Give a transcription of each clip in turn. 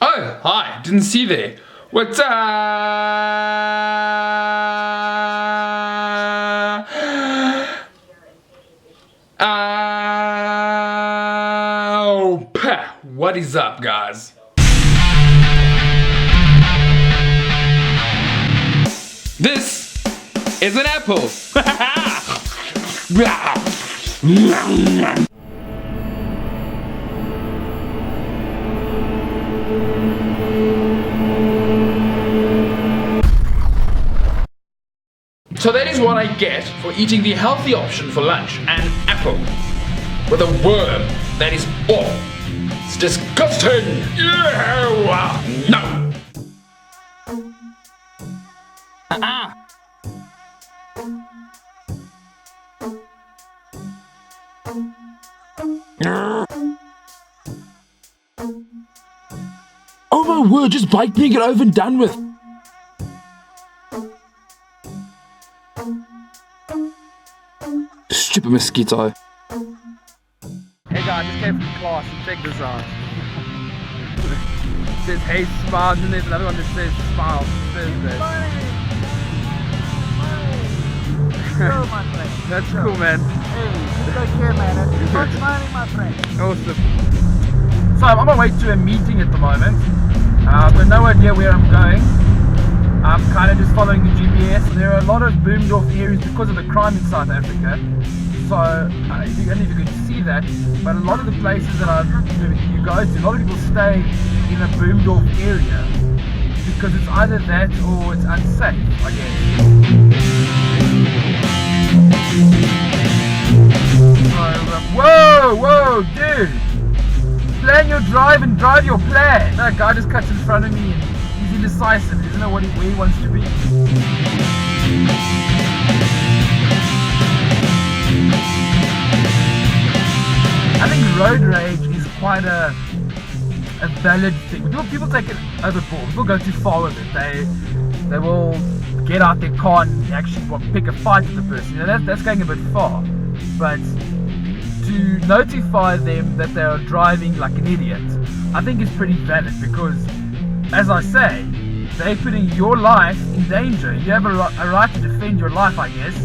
Oh, hi, didn't see there. What's up? What is up, guys? This is an apple. So that is what I get for eating the healthy option for lunch, an apple with a worm that is awful. It's disgusting. No. Oh my word, just bite me and get over and done with. Stupid mosquito. Hey guys, just came from class and check this out. It says hey smile, and then there's another one that says smile Thursday. That's cool, man. Hey, you take care, man. It's not smiling, my friend. Awesome. So I'm on my way to a meeting at the moment. I've got no idea where I'm going. I'm kind of just following the GPS. There are a lot of boomed off areas because of the crime in South Africa. So I don't know if you can see that, but a lot of the places that you go to, a lot of people stay in a boomed off area because it's either that or it's unsafe, I guess. So, whoa, dude! Plan your drive and drive your plan. That guy just cuts in front of me and he's indecisive. He doesn't know where he wants to be. I think road rage is quite a valid thing. People take it overboard. People go too far with it. They will get out their car and actually pick a fight with the person. You know, that's going a bit far. But to notify them that they are driving like an idiot, I think is pretty valid because, as I say, they're putting your life in danger. You have a right to defend your life, I guess.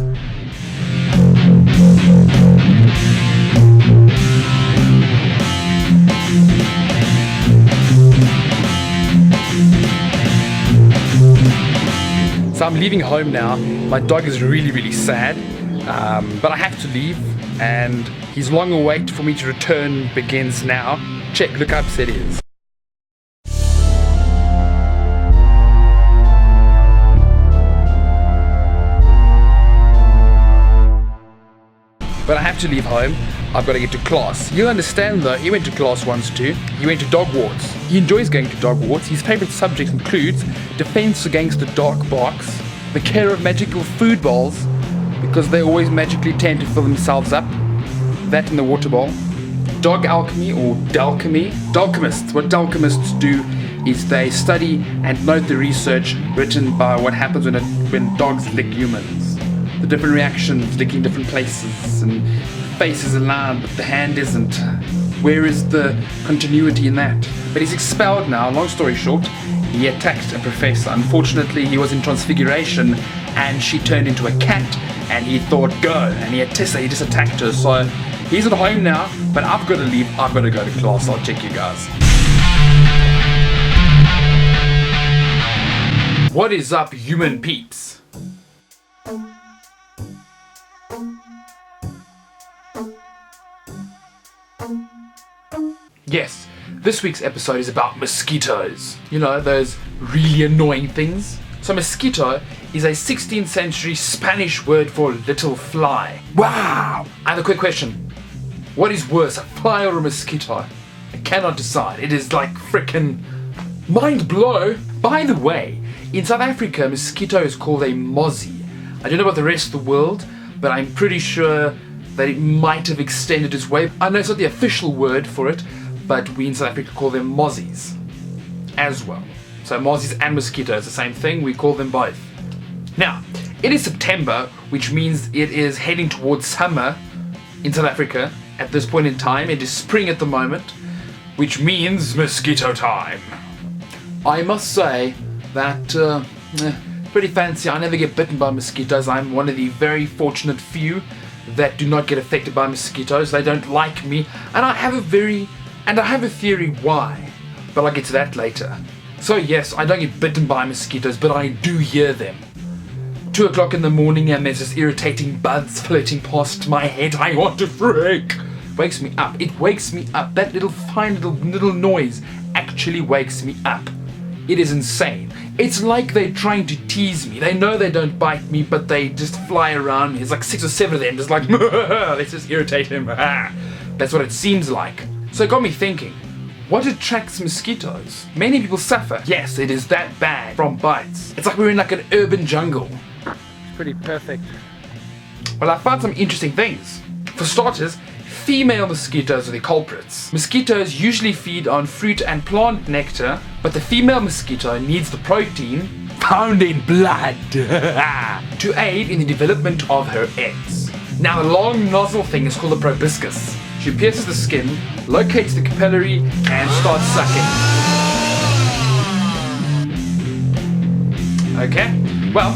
So I'm leaving home now. My dog is really sad, but I have to leave, and his long wait for me to return begins now. Check, look how upset he is. But I have to leave home. I've got to get to class. You understand though, he went to class once too. He went to dog warts. He enjoys going to dog warts. His favourite subject includes defence against the dark barks, the care of magical food bowls, because they always magically tend to fill themselves up, that in the water bowl, dog alchemy or dalchemy. Dalchemists, what dalchemists do is they study and note the research written by what happens when dogs lick humans. The different reactions, licking different places, and face is aligned but the hand isn't. Where is the continuity in that? But he's expelled now. Long story short, he attacked a professor. Unfortunately, he was in transfiguration and she turned into a cat and he thought go, and he just attacked her. So he's at home now, but I've got to leave. I've got to go to class. I'll check you guys. What is up, human peeps? Yes, this week's episode is about mosquitoes. You know, those really annoying things. So mosquito is a 16th century Spanish word for little fly. Wow! I have a quick question. What is worse, a fly or a mosquito? I cannot decide. It is like frickin' mind blow. By the way, in South Africa, mosquito is called a mozzie. I don't know about the rest of the world, but I'm pretty sure that it might have extended its way. I know it's not the official word for it, but we in South Africa call them mozzies as well. So mozzies and mosquitoes, the same thing, we call them both. Now, it is September, which means it is heading towards summer in South Africa at this point in time. It is spring at the moment, which means mosquito time. I must say that pretty fancy. I never get bitten by mosquitoes. I'm one of the very fortunate few that do not get affected by mosquitoes. They don't like me, and I have a theory why, but I'll get to that later. So yes, I don't get bitten by mosquitoes, but I do hear them. 2 o'clock in the morning and there's this irritating buzz floating past my head. I want to freak. Wakes me up. It wakes me up. That little fine little noise actually wakes me up. It is insane. It's like they're trying to tease me. They know they don't bite me, but they just fly around me. It's like 6 or 7 of them, just like, let's just irritate him. That's what it seems like. So it got me thinking, what attracts mosquitoes? Many people suffer. Yes, it is that bad from bites. It's like we're in like an urban jungle. Pretty perfect. Well, I found some interesting things. For starters, female mosquitoes are the culprits. Mosquitoes usually feed on fruit and plant nectar, but the female mosquito needs the protein found in blood to aid in the development of her eggs. Now, the long nozzle thing is called a proboscis. She pierces the skin, locates the capillary, and starts sucking. Okay, well,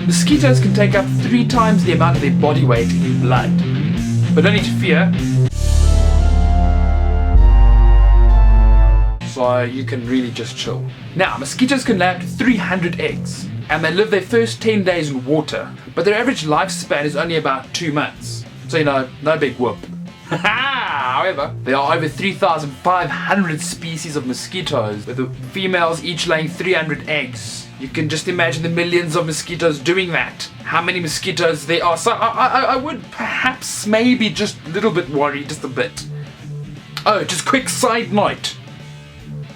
mosquitoes can take up 3 times the amount of their body weight in blood. But don't need to fear. So you can really just chill. Now, mosquitoes can lay up to 300 eggs, and they live their first 10 days in water, but their average lifespan is only about 2 months. So no big whoop. However, there are over 3,500 species of mosquitoes, with the females each laying 300 eggs. You can just imagine the millions of mosquitoes doing that. How many mosquitoes there are. So I would perhaps maybe just a little bit worry, just a bit. Oh, just quick side note.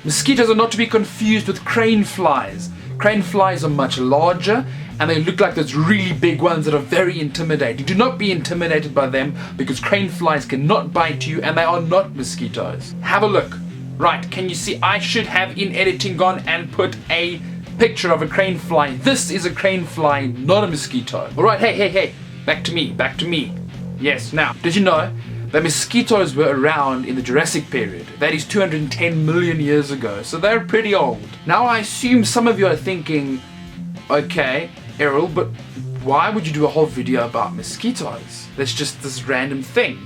Mosquitoes are not to be confused with crane flies. Crane flies are much larger and they look like those really big ones that are very intimidating. Do not be intimidated by them because crane flies cannot bite you and they are not mosquitoes. Have a look. Right, can you see I should have in editing gone and put a picture of a crane fly. This is a crane fly, not a mosquito. Alright, hey, back to me. Yes, now, did you know that mosquitoes were around in the Jurassic period? That is 210 million years ago, so they're pretty old. Now I assume some of you are thinking, okay, Errol, but why would you do a whole video about mosquitoes? That's just this random thing.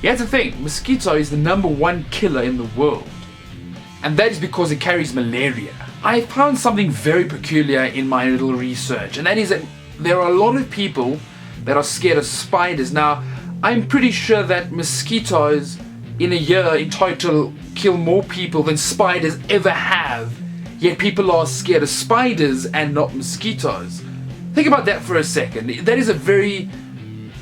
Here's the thing, mosquito is the #1 killer in the world. And that is because it carries malaria. I found something very peculiar in my little research, and that is that there are a lot of people that are scared of spiders. Now, I'm pretty sure that mosquitoes in a year in total kill more people than spiders ever have, yet people are scared of spiders and not mosquitoes. Think about that for a second. That is a very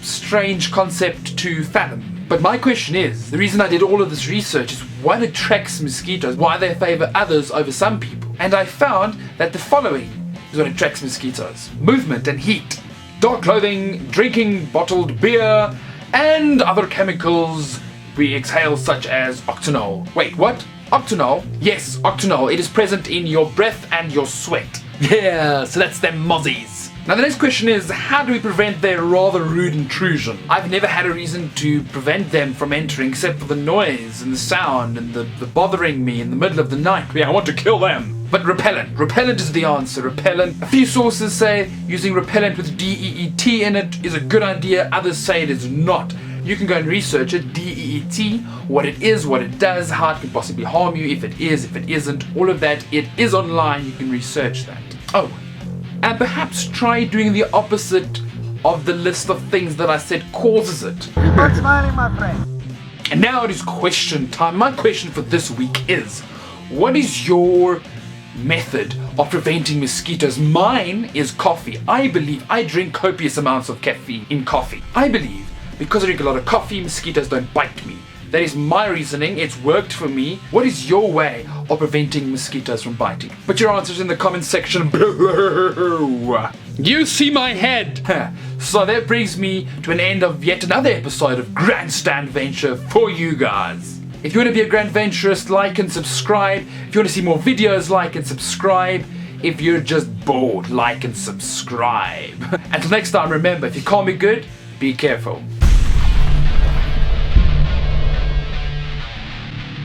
strange concept to fathom. But my question is, the reason I did all of this research is what attracts mosquitoes, why they favor others over some people. And I found that the following is what attracts mosquitoes: movement and heat, dark clothing, drinking bottled beer, and other chemicals we exhale such as octanol. Wait, what? Octanol? Yes, octanol. It is present in your breath and your sweat. Yeah, so that's them mozzies. Now the next question is, how do we prevent their rather rude intrusion? I've never had a reason to prevent them from entering except for the noise and the sound and the bothering me in the middle of the night. Yeah, I want to kill them. But repellent. Repellent is the answer. Repellent. A few sources say using repellent with DEET in it is a good idea. Others say it is not. You can go and research it, DEET, what it is, what it does, how it can possibly harm you, if it is, if it isn't, all of that. It is online, you can research that. Oh, and perhaps try doing the opposite of the list of things that I said causes it. Keep on smiling, my friend. And now it is question time. My question for this week is, what is your method of preventing mosquitoes? Mine is coffee. I believe I drink copious amounts of caffeine in coffee. I believe because I drink a lot of coffee, mosquitoes don't bite me. That is my reasoning. It's worked for me. What is your way of preventing mosquitoes from biting? Put your answers in the comment section below. You see my head. So that brings me to an end of yet another episode of Grandstand Venture for you guys. If you want to be a Grand Venturist, like and subscribe. If you want to see more videos, like and subscribe. If you're just bored, like and subscribe. Until next time, remember, if you can't be good, be careful.